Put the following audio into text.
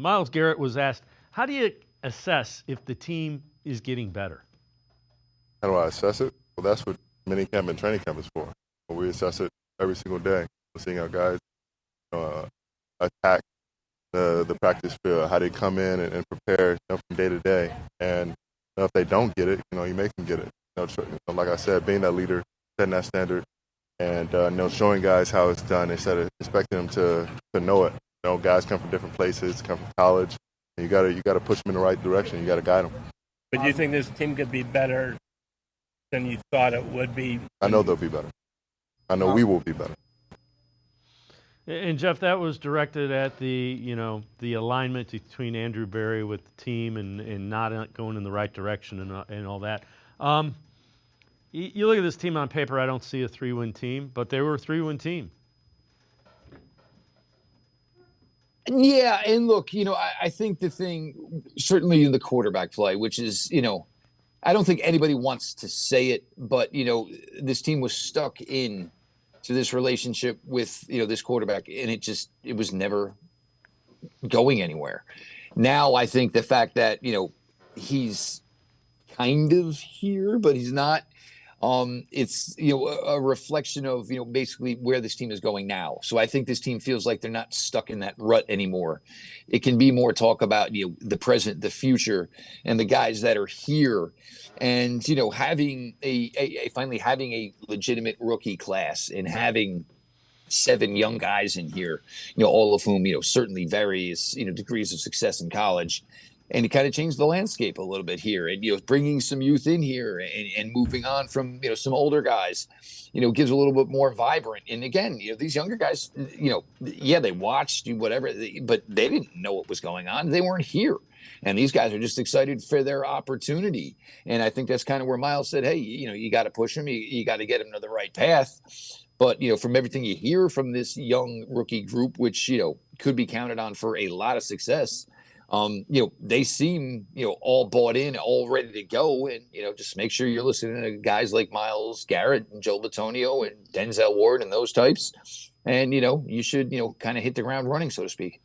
Myles Garrett was asked, how do you assess if the team is getting better? How do I assess it? Well, that's what minicamp and training camp is for. We assess it every single day. We're seeing our guys attack the practice field, how they come in and prepare from day to day. And if they don't get it, you make them get it. Like I said, being that leader, setting that standard, and showing guys how it's done instead of expecting them to know it. Guys come from different places, come from college. And you gotta push them in the right direction. You got to guide them. But do you think this team could be better than you thought it would be? I know they'll be better. I know we will be better. And Jeff, that was directed at the alignment between Andrew Berry with the team and not going in the right direction and all that. You look at this team on paper, I don't see a 3-win team, but they were a 3-win team. Yeah, and look, I think the thing, certainly in the quarterback play, which is, I don't think anybody wants to say it, but, this team was stuck in to this relationship with, this quarterback, and it was never going anywhere. Now, I think the fact that, he's kind of here, but he's not, it's, a reflection of, basically where this team is going now. So I think this team feels like they're not stuck in that rut anymore. It can be more talk about, the present, the future, and the guys that are here. And, having finally having a legitimate rookie class and having 7 young guys in here, all of whom, certainly various, degrees of success in college. And it kind of changed the landscape a little bit here. And, bringing some youth in here and moving on from, some older guys, gives a little bit more vibrant. And again, these younger guys, they watched whatever, but they didn't know what was going on. They weren't here. And these guys are just excited for their opportunity. And I think that's kind of where Myles said, hey, you got to push him. You got to get him to the right path. But, from everything you hear from this young rookie group, which, could be counted on for a lot of success, they seem, all bought in, all ready to go. And, just make sure you're listening to guys like Myles Garrett and Joe Bitonio and Denzel Ward and those types. And, you should, kind of hit the ground running, so to speak.